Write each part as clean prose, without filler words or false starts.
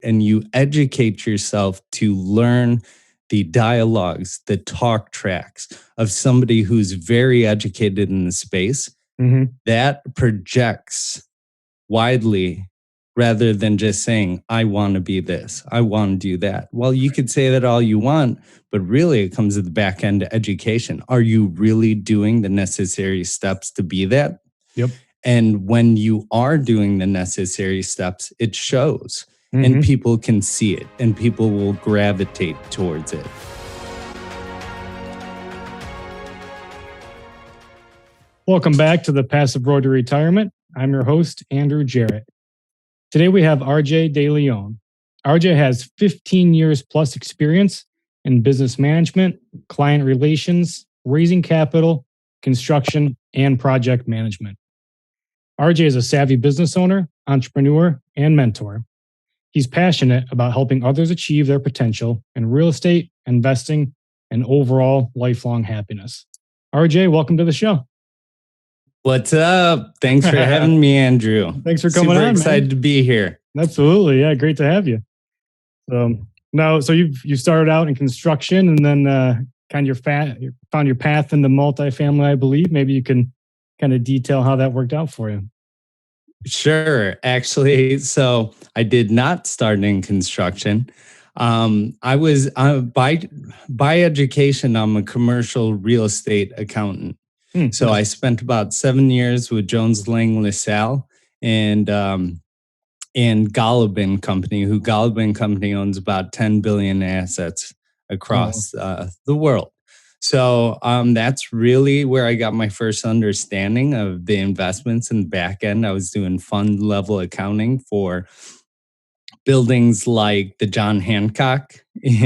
and you educate yourself to learn the dialogues, the talk tracks of somebody who's very educated in the space, that projects widely rather than just saying, I want to be this, I want to do that. Well, you could say that all you want, but really it comes at the back end of education. Are you really doing the necessary steps to be that? Yep. And when you are doing the necessary steps, it shows and people can see it and people will gravitate towards it. Welcome back to the Passive Road to Retirement. I'm your host, Andrew Jarrett. Today we have RJ De Leon. RJ has 15 years plus experience in business management, client relations, raising capital, construction, and project management. RJ is a savvy business owner, entrepreneur, and mentor. He's passionate about helping others achieve their potential in real estate, investing, and overall lifelong happiness. RJ, welcome to the show. What's up? Thanks for having me, Andrew. Thanks for coming on. Super excited man. to be here. Absolutely. Yeah, great to have you. So you started out in construction and then kind of found your path into multifamily, I believe. Maybe you can kind of detail how that worked out for you. Sure. Actually, so I did not start in construction. I was by education, I'm a commercial real estate accountant. So nice. I spent about 7 years with Jones Lang LaSalle and Golub and Company, who Golub and Company owns about 10 billion assets across the world. So that's really where I got my first understanding of the investments in the back end. I was doing fund level accounting for buildings like the John Hancock.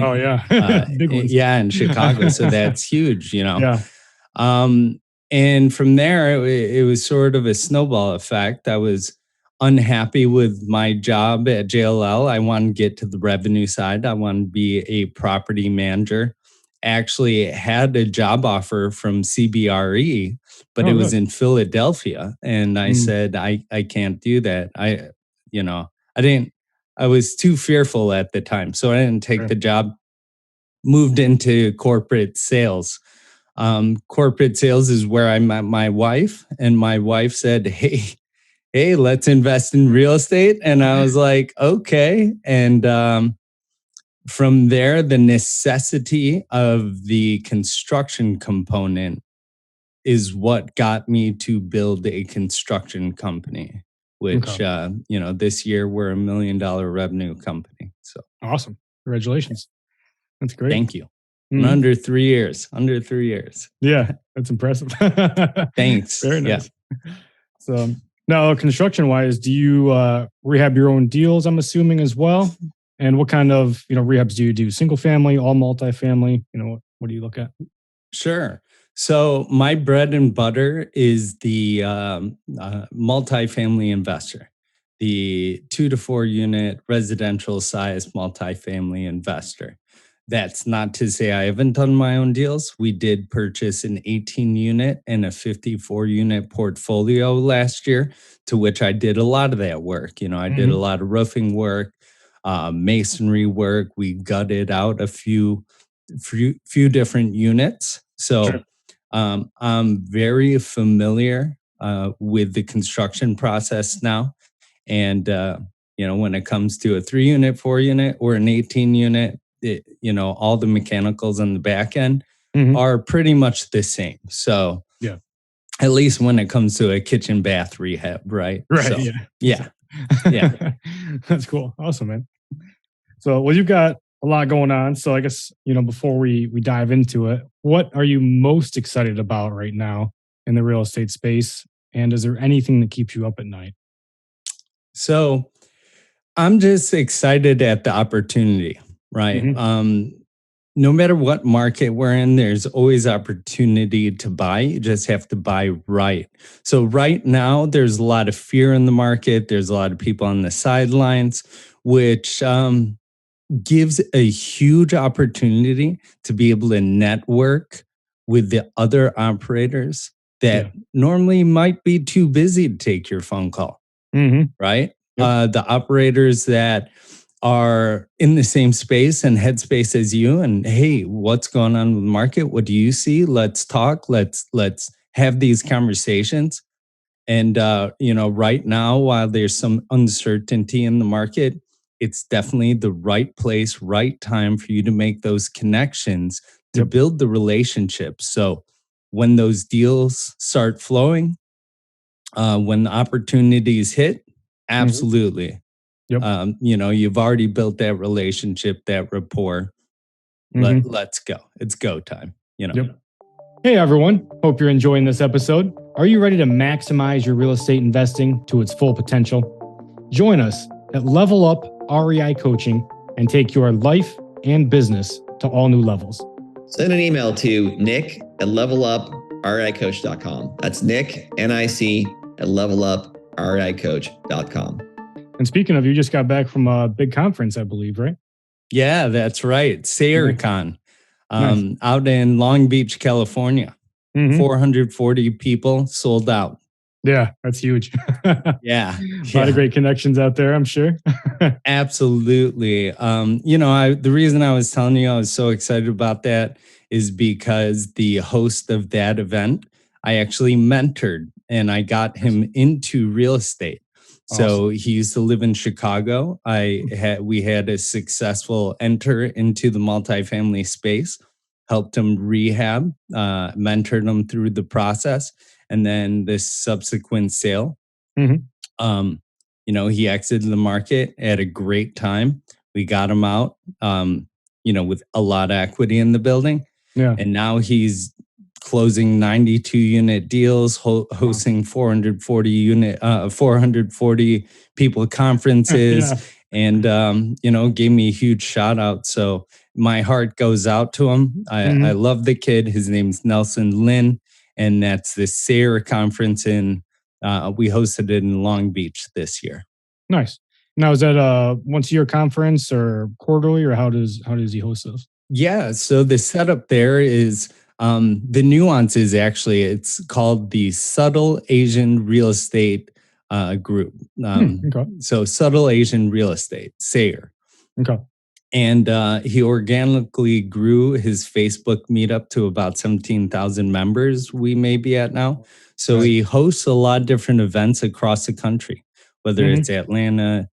Oh, yeah. Big ones. Yeah, in Chicago. So that's huge, you know. Yeah. And from there, it was sort of a snowball effect. I was unhappy with my job at JLL. I wanted to get to the revenue side. I wanted to be a property manager. Actually had a job offer from CBRE, but it was in Philadelphia. And I said, I can't do that. I was too fearful at the time. So I didn't take the job, moved into corporate sales. Corporate sales is where I met my wife, and my wife said, hey, let's invest in real estate. And I was like, okay. And from there, the necessity of the construction component is what got me to build a construction company, which, this year we're $1 million revenue company. So awesome. Congratulations. That's great. Thank you. In under 3 years. Yeah, that's impressive. Thanks. Very nice. Yeah. So now, construction-wise, do you rehab your own deals, I'm assuming, as well? And what kind of rehabs do you do? Single family, all multifamily? What do you look at? Sure. So my bread and butter is the multifamily investor, the 2 to 4 unit residential size multifamily investor. That's not to say I haven't done my own deals. We did purchase an 18 unit and a 54 unit portfolio last year, to which I did a lot of that work. I did a lot of roofing work, masonry work. We gutted out a few different units. So I'm very familiar with the construction process now. And, when it comes to a 3 unit, 4 unit, or an 18 unit, all the mechanicals on the back end are pretty much the same. So yeah, at least when it comes to a kitchen bath rehab, right? Right. So, yeah. That's cool. Awesome, man. So, you've got a lot going on. So I guess, before we dive into it, what are you most excited about right now in the real estate space? And is there anything that keeps you up at night? So I'm just excited at the opportunity, right? No matter what market we're in, there's always opportunity to buy. You just have to buy right. So right now, there's a lot of fear in the market. There's a lot of people on the sidelines, which gives a huge opportunity to be able to network with the other operators that normally might be too busy to take your phone call, right? Yep. The operators that are in the same space and headspace as you. And hey, what's going on with the market? What do you see? Let's talk. Let's have these conversations. And right now, while there's some uncertainty in the market, it's definitely the right place, right time for you to make those connections to Yep. build the relationships. So when those deals start flowing, when the opportunities hit, absolutely. Yep. You've already built that relationship, that rapport. Let's go. It's go time. Yep. Hey, everyone. Hope you're enjoying this episode. Are you ready to maximize your real estate investing to its full potential? Join us at Level Up REI Coaching and take your life and business to all new levels. Send an email to nick@levelupreicoach.com. That's Nick, N-I-C, at levelupreicoach.com. And speaking of, you just got back from a big conference, I believe, right? Yeah, that's right. SayerCon. Nice. Out in Long Beach, California. 440 people, sold out. Yeah, that's huge. Yeah. A lot of great connections out there, I'm sure. Absolutely. The reason I was telling you I was so excited about that is because the host of that event, I actually mentored and I got him into real estate. So he used to live in Chicago. We had a successful enter into the multifamily space, helped him rehab, mentored him through the process, and then this subsequent sale. He exited the market at a great time. We got him out, with a lot of equity in the building. Yeah. And now he's closing 92 unit deals, hosting 440 people conferences, and gave me a huge shout out. So my heart goes out to him. I love the kid. His name's Nelson Lynn, and that's the Sayer conference we hosted it in Long Beach this year. Nice. Now, is that a once a year conference or quarterly, or how does he host those? Yeah. So the setup there is the nuance is actually it's called the Subtle Asian Real Estate Group. So Subtle Asian Real Estate, Sayer. Okay. And he organically grew his Facebook meetup to about 17,000 members we may be at now. So he hosts a lot of different events across the country, whether it's Atlanta,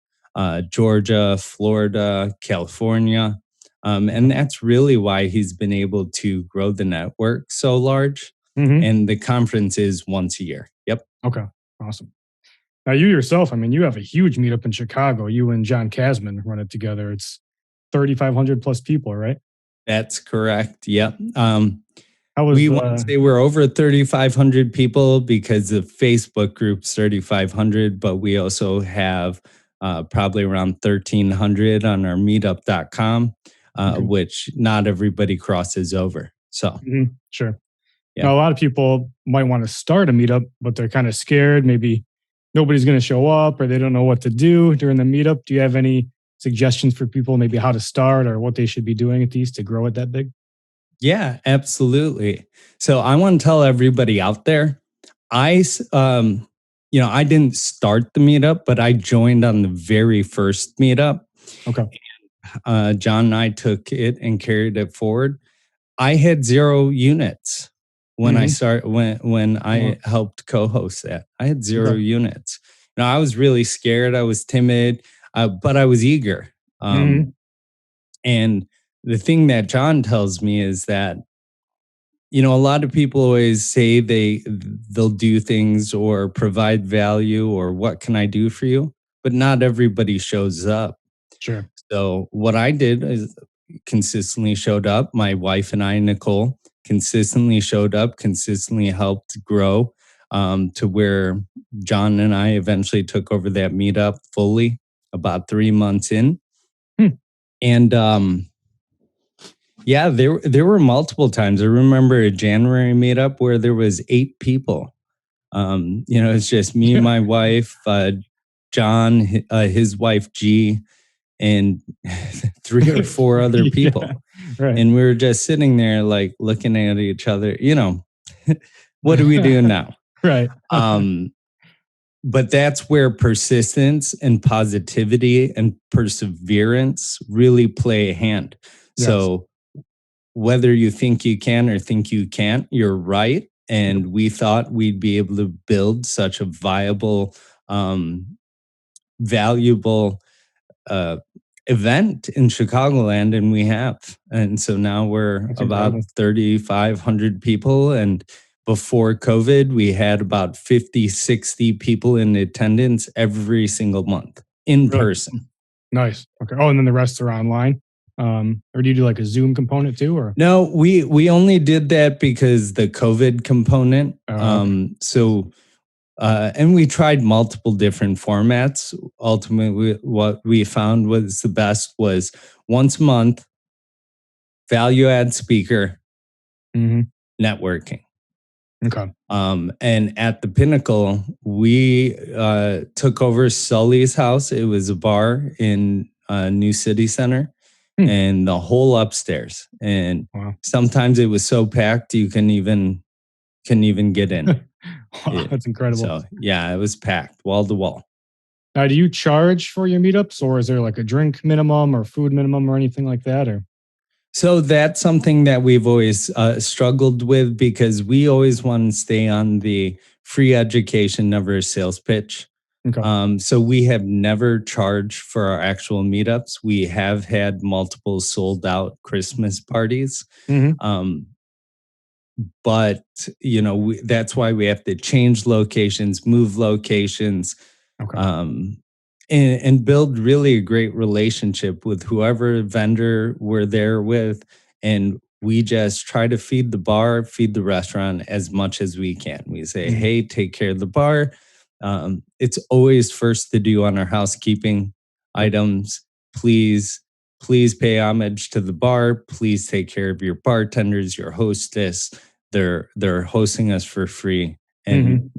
Georgia, Florida, California. And that's really why he's been able to grow the network so large. And the conference is once a year. Yep. Okay. Awesome. Now, you yourself, you have a huge meetup in Chicago. You and John Kasman run it together. It's 3,500 plus people, right? That's correct. Yep. We want to say we're over 3,500 people because the Facebook group's 3,500, but we also have probably around 1,300 on our meetup.com, which not everybody crosses over. So, sure. Yeah. Now, a lot of people might want to start a meetup, but they're kind of scared. Maybe nobody's going to show up or they don't know what to do during the meetup. Do you have any suggestions for people, maybe how to start or what they should be doing at these to grow it that big? Yeah, absolutely. So I want to tell everybody out there, I didn't start the meetup, but I joined on the very first meetup. Okay. John and I took it and carried it forward. I had 0 units when I started, when I helped co-host that. I had 0 units. I was really scared. I was timid, but I was eager. And the thing that John tells me is that, a lot of people always say they'll do things or provide value or what can I do for you? But not everybody shows up. Sure. So what I did is consistently showed up. My wife and I, Nicole, consistently showed up, consistently helped grow to where John and I eventually took over that meetup fully about 3 months in. And there were multiple times. I remember a January meetup where there was 8 people. It's just me and my wife, John, his wife G, and 3 or 4 other people. Right. And we were just sitting there like looking at each other, what do we do now? Right. but that's where persistence and positivity and perseverance really play a hand. Yes. So whether you think you can or think you can't, you're right. And we thought we'd be able to build such a viable, valuable uh, event in Chicagoland, and we have. And so now we're That's about incredible. 3,500 people. And before COVID, we had about 50, 60 people in attendance every single month in Really? person. Nice. Okay. Oh, and then the rest are online. Or do you do like a Zoom component too? Or No, we only did that because the COVID component. okay. And we tried multiple different formats. Ultimately, what we found was the best was once a month, value add speaker, hmm networking. Okay. And at the Pinnacle, we took over Sully's house. It was a bar in New City Center, Hmm. and the whole upstairs. And Wow. sometimes it was so packed you couldn't even get in. Wow, that's incredible. So yeah, it was packed wall to wall. Now, do you charge for your meetups, or is there like a drink minimum or food minimum or anything like that? Or So that's something that we've always struggled with because we always want to stay on the free education, never a sales pitch. okay. So we have never charged for our actual meetups. We have had multiple sold out Christmas parties. hmm Um, but that's why we have to change locations, move locations, Okay. and build really a great relationship with whoever vendor we're there with. And we just try to feed the bar, feed the restaurant as much as we can. We say, Mhm. hey, take care of the bar. It's always first to do on our housekeeping items. Please pay homage to the bar. Please take care of your bartenders, your hostess. They're hosting us for free. And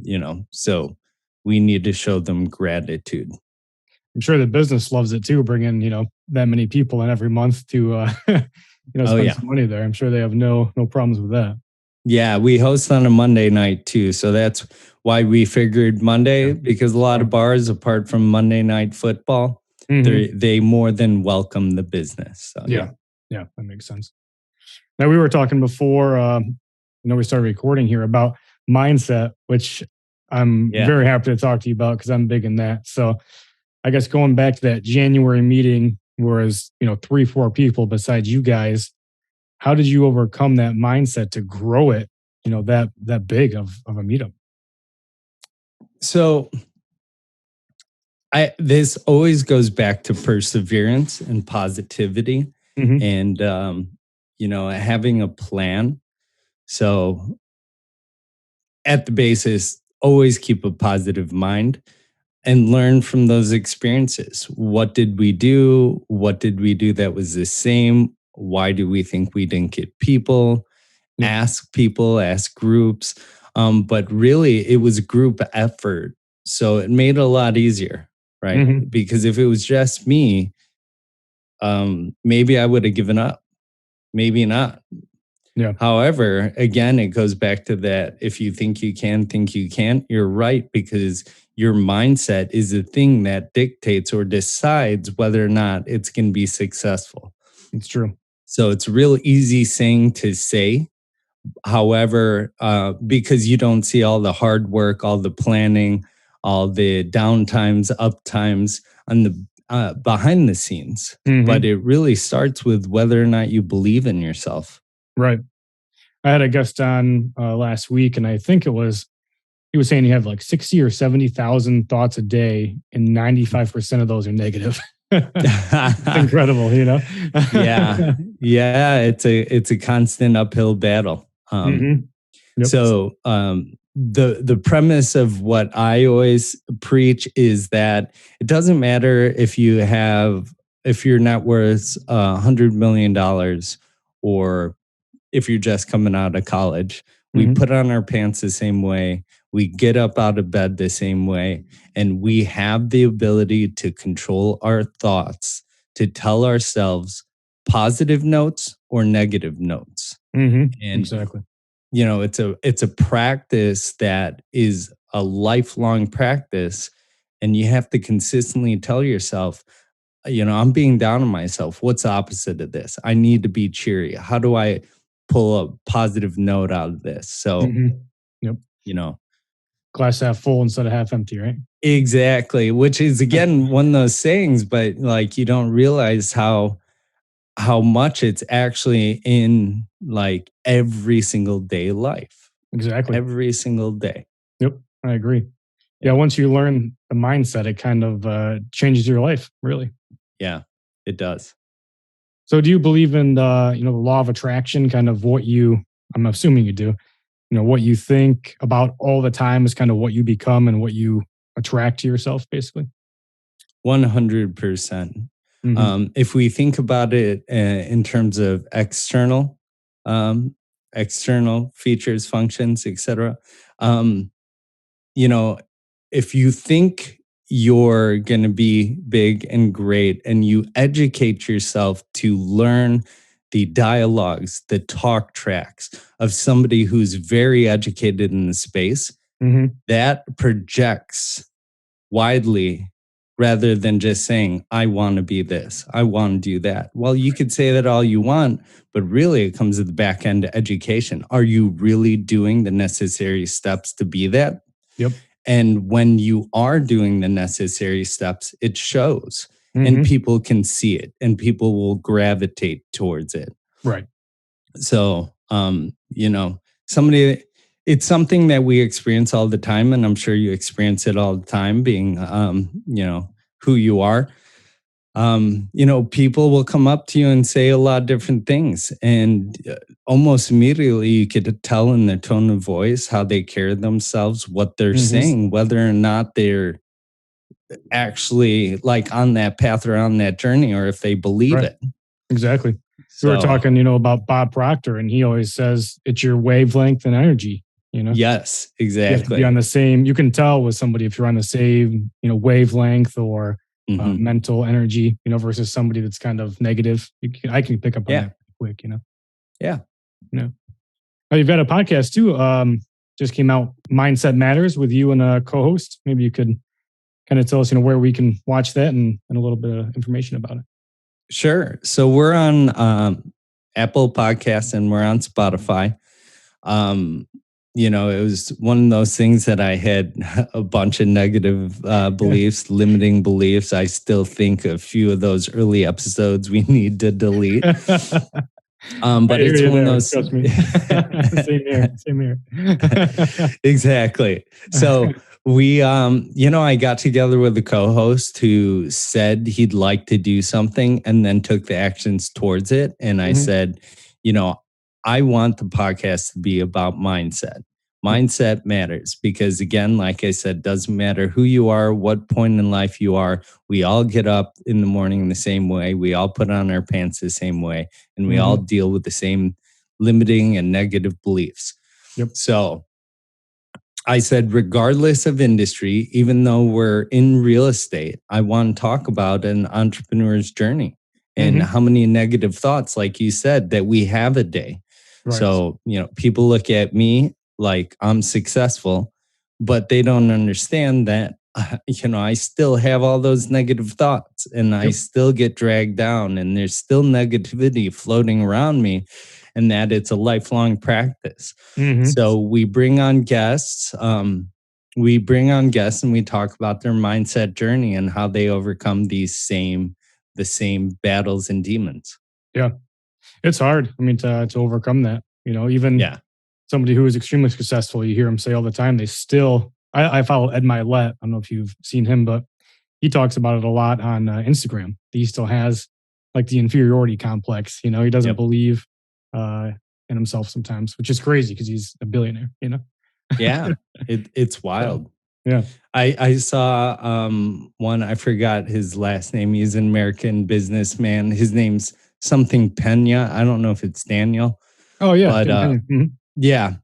so we need to show them gratitude. I'm sure the business loves it too, bringing that many people in every month to Oh spend yeah. some money there. I'm sure they have no problems with that. Yeah, we host on a Monday night too. So that's why we figured Monday, Yeah. because a lot of bars, apart from Monday night football, Mhm. they more than welcome the business. So Yeah, yeah, that makes sense. Now we were talking before, we started recording here about mindset, which I'm yeah. very happy to talk to you about because I'm big in that. So I guess going back to that January meeting, whereas 3-4 people besides you guys, how did you overcome that mindset to grow it? That big of a meetup. So this always goes back to perseverance and positivity hmm and having a plan. So at the basis, always keep a positive mind and learn from those experiences. What did we do? What did we do that was the same? Why do we think we didn't get people? Yep. Ask people, ask groups. But really, it was group effort. So it made it a lot easier, right? hmm Because if it was just me, maybe I would have given up. Maybe not. Yeah. However, again, it goes back to that if you think you can, think you can't, you're right, because your mindset is the thing that dictates or decides whether or not it's going to be successful. It's true. So it's a real easy thing to say. However, because you don't see all the hard work, all the planning, all the downtimes, uptimes on the behind the scenes. But hmm it really starts with whether or not you believe in yourself. Right. I had a guest on last week, and I think he was saying you have like 60 or 70,000 thoughts a day, and 95% of those are negative. It's incredible, Yeah. Yeah, it's a constant uphill battle. hmm Yep. The premise of what I always preach is that it doesn't matter if your net worth $100 million or if you're just coming out of college. We hmm put on our pants the same way. We get up out of bed the same way. And we have the ability to control our thoughts, to tell ourselves positive notes or negative notes. And Exactly. it's a practice that is a lifelong practice, and you have to consistently tell yourself, I'm being down on myself. What's the opposite of this? I need to be cheery. How do I pull a positive note out of this? So, Yep. you know, Glass half full instead of half empty, right? exactly, which is again one of those sayings, but like you don't realize how much it's actually in like every single day life. Exactly. Every single day. Yep. I agree. Yeah. Once you learn the mindset, it kind of changes your life, really. Yeah, it does. So do you believe in the law of attraction, kind of I'm assuming you do, what you think about all the time is kind of what you become and what you attract to yourself, basically? 100%. If we think about it in terms of um, external features, functions, etc., you know, if you think you're going to be big and great and you educate yourself to learn the dialogues, the talk tracks of somebody who's very educated in the space, that projects widely rather than just saying, I want to be this, I want to do that. Well, you could say that all you want, but really it comes at the back end of education. Are you really doing the necessary steps to be that? Yep. And when you are doing the necessary steps, it shows and people can see it and people will gravitate towards it. Right. So, somebody, it's something that we experience all the time. And I'm sure you experience it all the time being, who you are. People will come up to you and say a lot of different things. And almost immediately you could tell in their tone of voice how they carry themselves, what they're saying, whether or not they're actually like on that path or on that journey, or if they believe it. Exactly. So, we were talking, about Bob Proctor, and he always says it's your wavelength and energy. Yes, exactly. You have to be on the same. You can tell with somebody if you're on the same, wavelength or mental energy, versus somebody that's kind of negative. I can pick up on that quick. Yeah. Oh, you've got a podcast too. Just came out, Mindset Matters, with you and a co-host. Maybe you could kind of tell us, where we can watch that and a little bit of information about it. Sure. So we're on Apple Podcasts and we're on Spotify. It was one of those things that I had a bunch of negative beliefs, limiting beliefs. I still think a few of those early episodes we need to delete. But it's one of those. Trust me. Same here. Exactly. So I got together with a co-host who said he'd like to do something and then took the actions towards it. And I said, I want the podcast to be about mindset. Mindset matters because, again, like I said, doesn't matter who you are, what point in life you are. We all get up in the morning the same way. We all put on our pants the same way, and we all deal with the same limiting and negative beliefs. Yep. So I said, regardless of industry, even though we're in real estate, I want to talk about an entrepreneur's journey and how many negative thoughts, like you said, that we have a day. Right. So, people look at me like I'm successful, but they don't understand that, I still have all those negative thoughts and I still get dragged down and there's still negativity floating around me, and that it's a lifelong practice. So we bring on guests. And we talk about their mindset journey and how they overcome the same battles and demons. Yeah. It's hard. I mean, to overcome that, even somebody who is extremely successful, you hear them say all the time, they still, I follow Ed Milet. I don't know if you've seen him, but he talks about it a lot on Instagram. He still has like the inferiority complex. He doesn't believe in himself sometimes, which is crazy because he's a billionaire, Yeah, it's wild. So, yeah. I saw one, I forgot his last name. He's an American businessman. His name's something Pena. I don't know if it's Daniel. Oh, yeah. But yeah.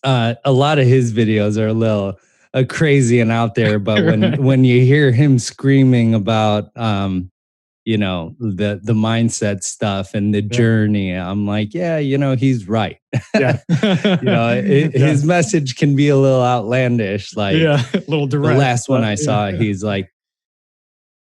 A lot of his videos are a little crazy and out there, but when you hear him screaming about the mindset stuff and the journey. I'm like, yeah, he's right. Yeah. His message can be a little outlandish. Like, a little direct. The last one I saw, he's like,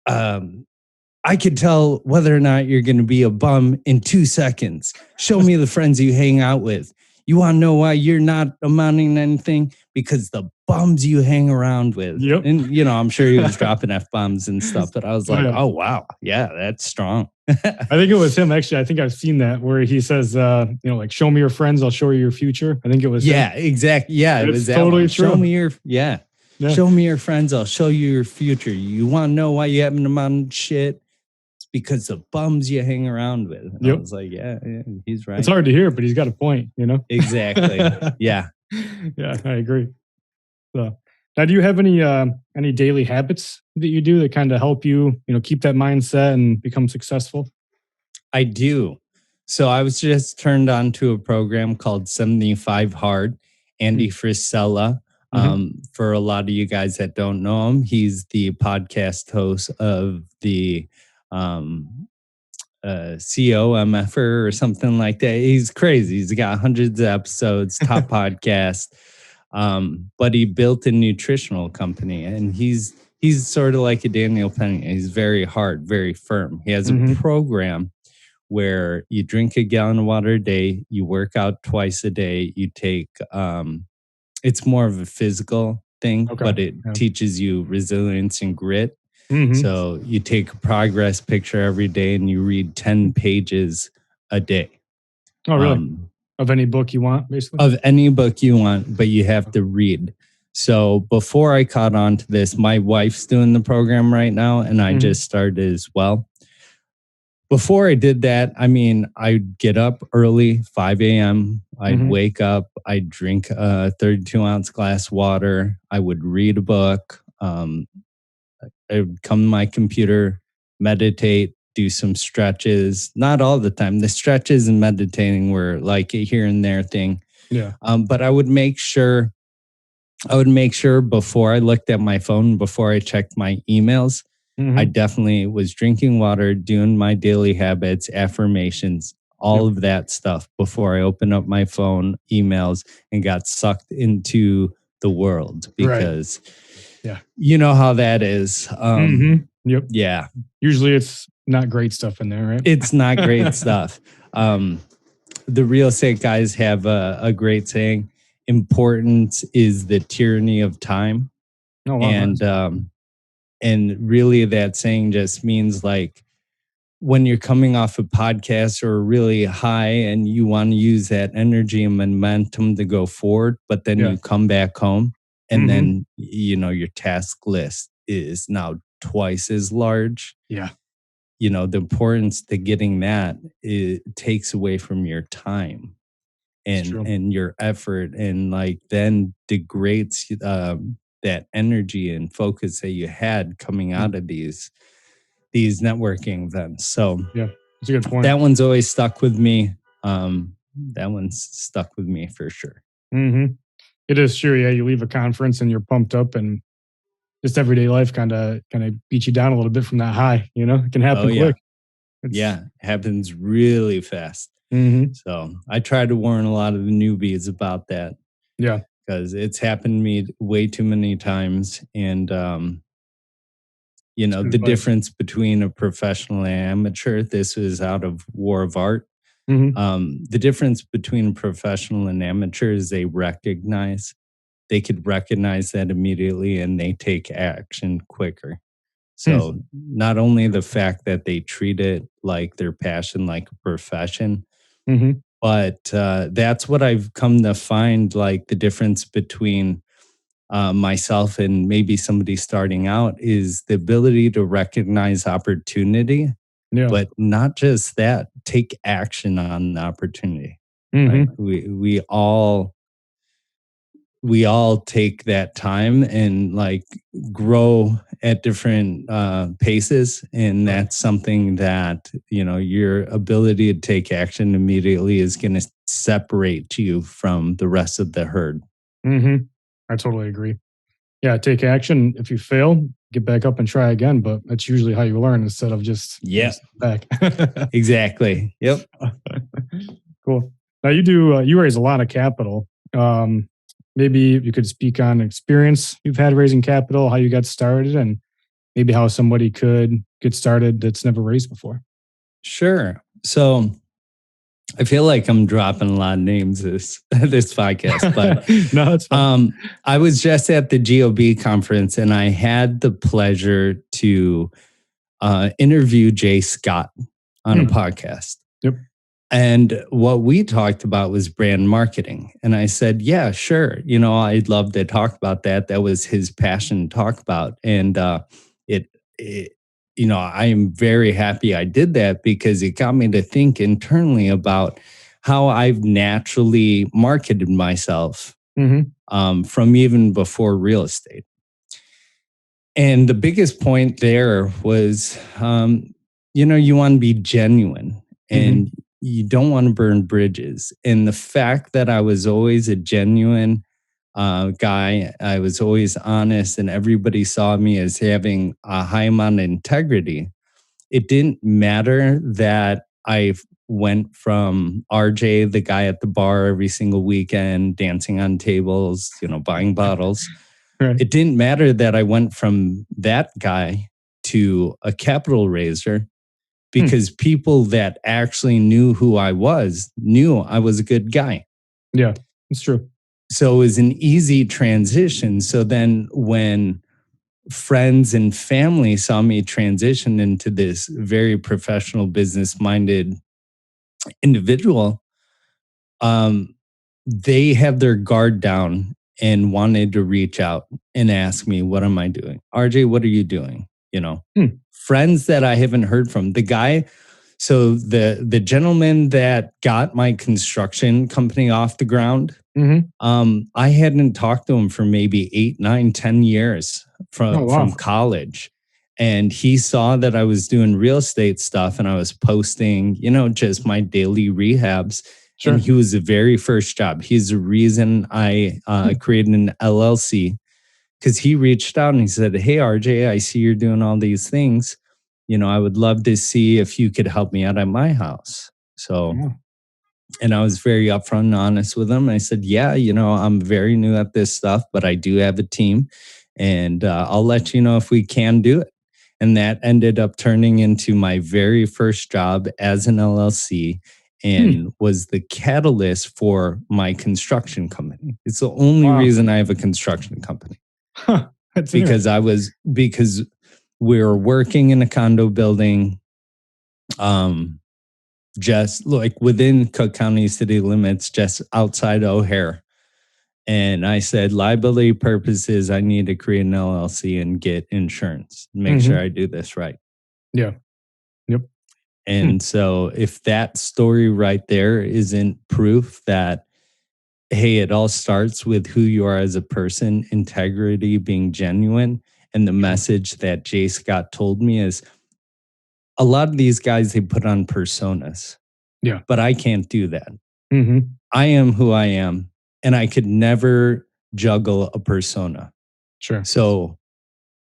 I could tell whether or not you're going to be a bum in 2 seconds. Show me the friends you hang out with. You want to know why you're not amounting to anything? Because the bums you hang around with. Yep. And, I'm sure he was dropping F-bombs and stuff, but I was like, oh, wow. Yeah, that's strong. I think it was him. Actually, I think I've seen that where he says, like, show me your friends, I'll show you your future. I think it was him. Him. Exactly. Yeah, it was that totally one. true. Show me your, show me your friends, I'll show you your future. You want to know why you haven't amounted to shit? Because the bums you hang around with. I was like, yeah, he's right. It's hard to hear, but he's got a point, Exactly. Yeah. Yeah, I agree. So now, do you have any daily habits that you do that kind of help you, keep that mindset and become successful? I do. So I was just turned on to a program called 75 Hard. Andy Frisella. For a lot of you guys that don't know him, he's the podcast host of the COMFer or something like that. He's crazy. He's got hundreds of episodes, top podcast. But he built a nutritional company, and he's sort of like a Daniel Penny. He's very hard, very firm. He has a program where you drink a gallon of water a day, you work out twice a day, you take it's more of a physical thing, but it teaches you resilience and grit. So you take a progress picture every day and you read 10 pages a day. Oh, really? Of any book you want, basically? Of any book you want, but you have to read. So before I caught on to this, my wife's doing the program right now, and I just started as well. Before I did that, I'd get up early, 5 a.m. I'd wake up, I'd drink a 32-ounce glass of water. I would read a book. I would come to my computer, meditate, do some stretches. Not all the time. The stretches and meditating were like a here and there thing. Yeah. But I would make sure before I looked at my phone, before I checked my emails, I definitely was drinking water, doing my daily habits, affirmations, all of that stuff before I opened up my phone, emails, and got sucked into the world. Because you know how that is. Yep. Yeah. Usually it's not great stuff in there, right? It's not great stuff. The real estate guys have a great saying: importance is the tyranny of time. Oh, wow. And really that saying just means like when you're coming off a podcast or really high and you want to use that energy and momentum to go forward, but then you come back home and then, your task list is now twice as large. Yeah. The importance to getting that, it takes away from your time and your effort, and like then degrades that energy and focus that you had coming out of these networking events. So yeah, that's a good point. That one's always stuck with me. That one's stuck with me for sure. It is true. Yeah, you leave a conference and you're pumped up, and just everyday life kind of beats you down a little bit from that high. It can happen quick. It happens really fast. So I try to warn a lot of the newbies about that. Yeah. Because it's happened to me way too many times. And, the difference between a professional and amateur, this is out of War of Art. The difference between a professional and amateur is they could recognize that immediately and they take action quicker. So not only the fact that they treat it like their passion, like a profession, but that's what I've come to find, like the difference between myself and maybe somebody starting out is the ability to recognize opportunity, but not just that, take action on the opportunity. Right? We all take that time and like grow at different paces. And that's something that, your ability to take action immediately is going to separate you from the rest of the herd. I totally agree. Yeah, take action. If you fail, get back up and try again. But that's usually how you learn instead of just back. Exactly. Yep. Cool. Now you raise a lot of capital. Maybe you could speak on experience you've had raising capital, how you got started, and maybe how somebody could get started that's never raised before. Sure. So I feel like I'm dropping a lot of names this podcast, but no, it's fine. I was just at the GOB conference and I had the pleasure to interview Jay Scott on a podcast. Yep. And what we talked about was brand marketing. And I said, yeah, sure. I'd love to talk about that. That was his passion to talk about. And it I am very happy I did that because it got me to think internally about how I've naturally marketed myself from even before real estate. And the biggest point there was, you want to be genuine and you don't want to burn bridges. And the fact that I was always a genuine guy, I was always honest, and everybody saw me as having a high amount of integrity. It didn't matter that I went from RJ, the guy at the bar every single weekend, dancing on tables, buying bottles. Right. It didn't matter that I went from that guy to a capital raiser because people that actually knew who I was knew I was a good guy. Yeah, it's true. So it was an easy transition. So then when friends and family saw me transition into this very professional, business-minded individual, they had their guard down and wanted to reach out and ask me, what am I doing? RJ, what are you doing? Friends that I haven't heard from. The guy, so the gentleman that got my construction company off the ground, I hadn't talked to him for maybe 8, 9, 10 years from college. And he saw that I was doing real estate stuff and I was posting, just my daily rehabs. Sure. And he was the very first job. He's the reason I created an LLC, because he reached out and he said, hey, RJ, I see you're doing all these things. I would love to see if you could help me out at my house. So, and I was very upfront and honest with him. I said, yeah, I'm very new at this stuff, but I do have a team and I'll let you know if we can do it. And that ended up turning into my very first job as an LLC and was the catalyst for my construction company. It's the only reason I have a construction company. Because we were working in a condo building, just like within Cook County city limits, just outside O'Hare. And I said, liability purposes, I need to create an LLC and get insurance. Make sure I do this right. Yeah. Yep. And so if that story right there isn't proof that, hey, it all starts with who you are as a person, integrity, being genuine. And the message that Jay Scott told me is a lot of these guys, they put on personas. Yeah. But I can't do that. I am who I am. And I could never juggle a persona. Sure. So,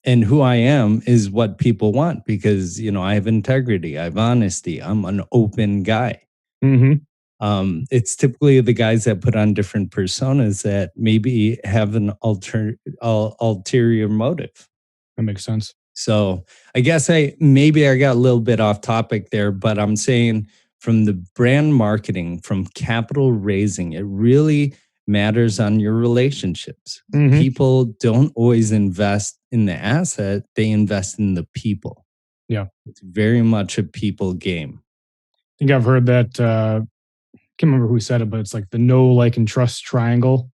and who I am is what people want because, I have integrity. I have honesty. I'm an open guy. It's typically the guys that put on different personas that maybe have an ulterior motive. That makes sense. So I guess I got a little bit off topic there, but I'm saying from the brand marketing, from capital raising, it really matters on your relationships. People don't always invest in the asset, they invest in the people. Yeah. It's very much a people game. I think I've heard that, can't remember who said it, but it's like the know, like, and trust triangle.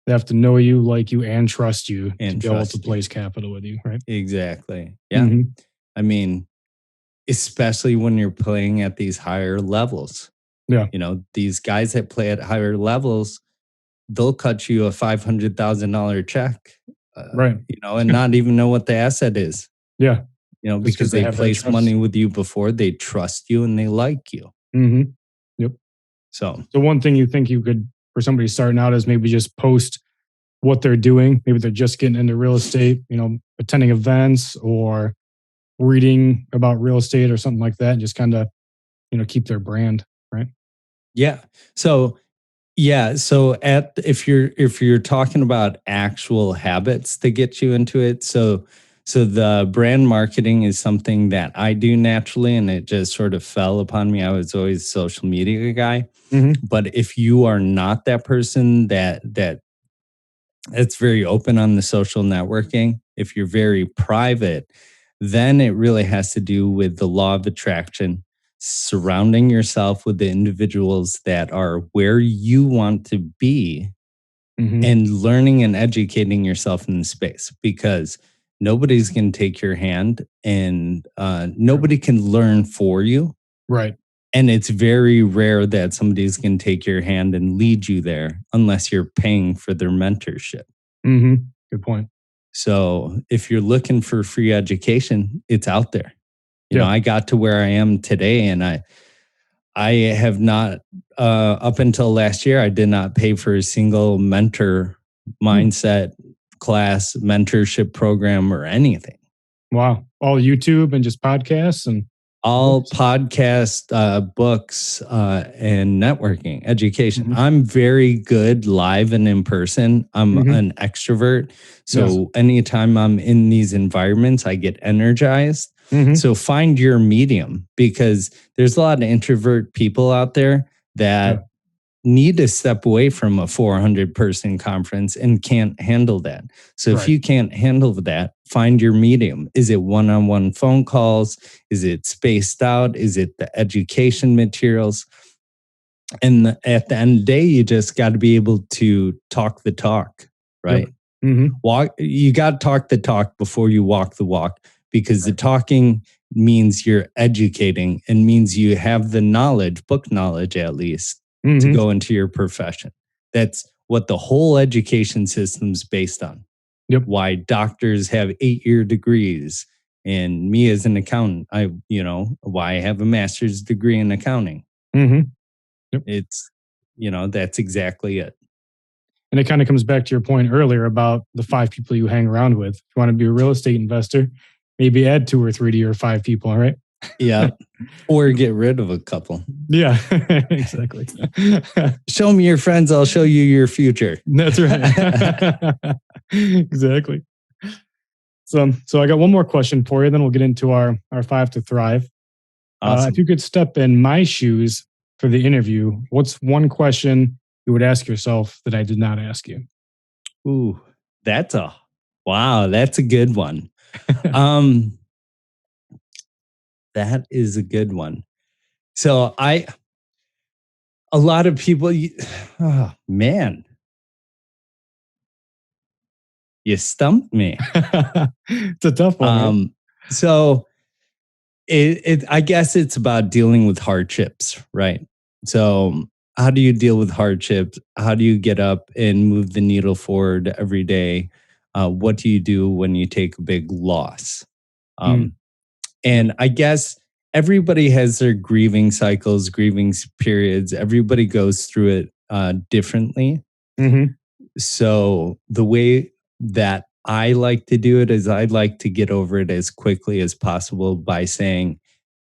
They have to know you, like you, and trust you to be able to place capital with you, right? Exactly. Yeah. I mean, especially when you're playing at these higher levels. Yeah. These guys that play at higher levels, they'll cut you a $500,000 check, right? And not even know what the asset is. Yeah. Because they placed money with you before, they trust you and they like you. Yep. So one thing you think you could, for somebody starting out, is maybe just post what they're doing. Maybe they're just getting into real estate, attending events or reading about real estate or something like that, and just kind of, keep their brand, right? Yeah. So if you're talking about actual habits to get you into it, so the brand marketing is something that I do naturally, and it just sort of fell upon me. I was always a social media guy. Mm-hmm. But if you are not that person that's very open on the social networking, if you're very private, then it really has to do with the law of attraction, surrounding yourself with the individuals that are where you want to be, Mm-hmm. and learning and educating yourself in the space, because nobody's going to take your hand, and nobody can learn for you. Right. And it's very rare that somebody's going to take your hand and lead you there unless you're paying for their mentorship. Mm-hmm. Good point. So if you're looking for free education, it's out there. Yeah. I got to where I am today, and I have not, up until last year, I did not pay for a single mentor mindset class, mentorship program, or anything. Wow. All YouTube and just podcasts and all books? podcast, books, and networking, education. Mhm. I'm very good live and in person. I'm an extrovert. So anytime I'm in these environments, I get energized. Mhm. So find your medium, because there's a lot of introvert people out there that need to step away from a 400-person conference and can't handle that. So if Right. you can't handle that, find your medium. Is it one-on-one phone calls? Is it spaced out? Is it the education materials? And at the end of the day, you just got to be able to talk the talk, right? You got to talk the talk before you walk the walk, because the talking means you're educating and means you have the knowledge, book knowledge at least, to go into your profession. That's what the whole education system's based on. Yep. Why doctors have 8-year degrees, and me as an accountant, why I have a master's degree in accounting. Yep. It's, that's exactly it. And it kind of comes back to your point earlier about the 5 people you hang around with. If you want to be a real estate investor, maybe add 2 or 3 to your 5 people, all right? Yeah. Or get rid of a couple. Yeah, exactly. Show me your friends, I'll show you your future. That's right. Exactly. So I got one more question for you, then we'll get into our 5 to thrive. Awesome. If you could step in my shoes for the interview, what's one question you would ask yourself that I did not ask you? Ooh, that's a good one. That is a good one. So a lot of people, oh man, you stumped me. It's a tough one. Right? So I guess it's about dealing with hardships, right? So how do you deal with hardships? How do you get up and move the needle forward every day? What do you do when you take a big loss? And I guess everybody has their grieving cycles, grieving periods. Everybody goes through it differently. So the way that I like to do it is I'd like to get over it as quickly as possible by saying,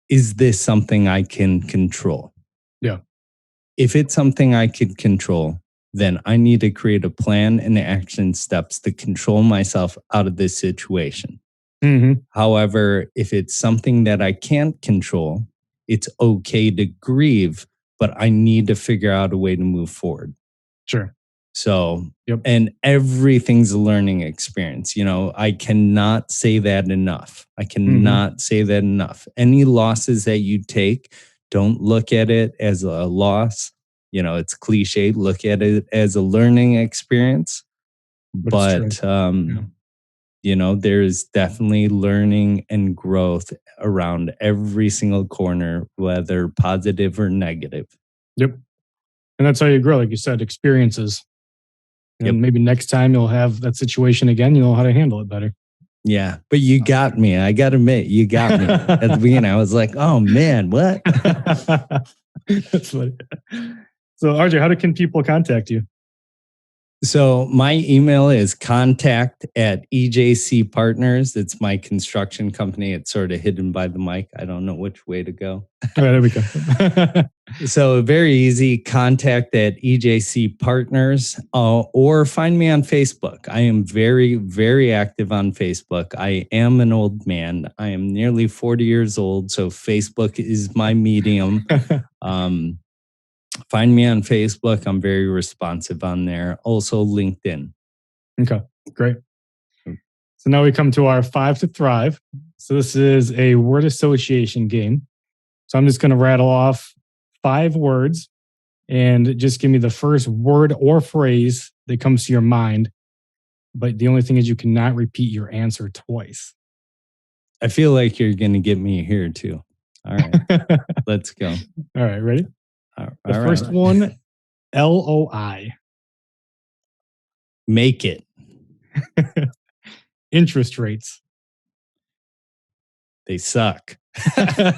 is this something I can control? Yeah. If it's something I can control, then I need to create a plan and action steps to control myself out of this situation. However, if it's something that I can't control, it's okay to grieve, but I need to figure out a way to move forward. Sure. So, and everything's a learning experience. I cannot say that enough. I cannot say that enough. Any losses that you take, don't look at it as a loss. It's cliche. Look at it as a learning experience. But there's definitely learning and growth around every single corner, whether positive or negative. Yep. And that's how you grow, like you said, experiences. And maybe next time you'll have that situation again, you'll know how to handle it better. Yeah. But you got me. I got to admit, you got me. At the beginning, I was like, oh man, what? That's funny. So RJ, how can people contact you? So my email is contact@EJC Partners. It's my construction company. It's sort of hidden by the mic. I don't know which way to go. All right, there we go. So very easy, contact@EJC Partners, or find me on Facebook. I am very, very active on Facebook. I am an old man. I am nearly 40 years old, so Facebook is my medium. Find me on Facebook. I'm very responsive on there. Also LinkedIn. Okay, great. So now we come to our 5 to Thrive. So this is a word association game. So I'm just going to rattle off 5 words and just give me the first word or phrase that comes to your mind. But the only thing is you cannot repeat your answer twice. I feel like you're going to get me here too. All right, let's go. All right, ready? The All first right. one, LOI. Make it. Interest rates. They suck.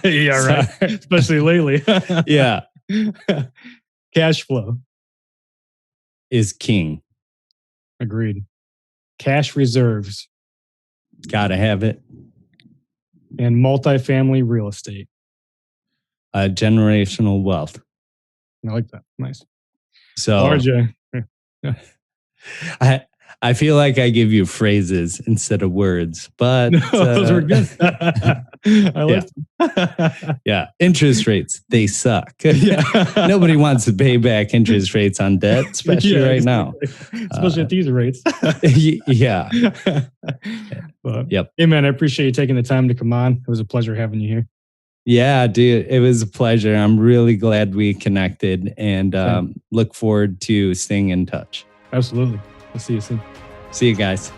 Yeah, right. Especially lately. Yeah. Cash flow. Is king. Agreed. Cash reserves. Gotta have it. And multifamily real estate. Generational wealth. I like that. Nice. So RJ. I feel like I give you phrases instead of words, but No, those were good. I like them. Yeah. Interest rates, they suck. Yeah. Nobody wants to pay back interest rates on debt, especially right now. Especially at these rates. Yeah. But, Yep. hey, man, I appreciate you taking the time to come on. It was a pleasure having you here. Yeah, dude, it was a pleasure. I'm really glad we connected and look forward to staying in touch. Absolutely. I'll see you soon. See you guys.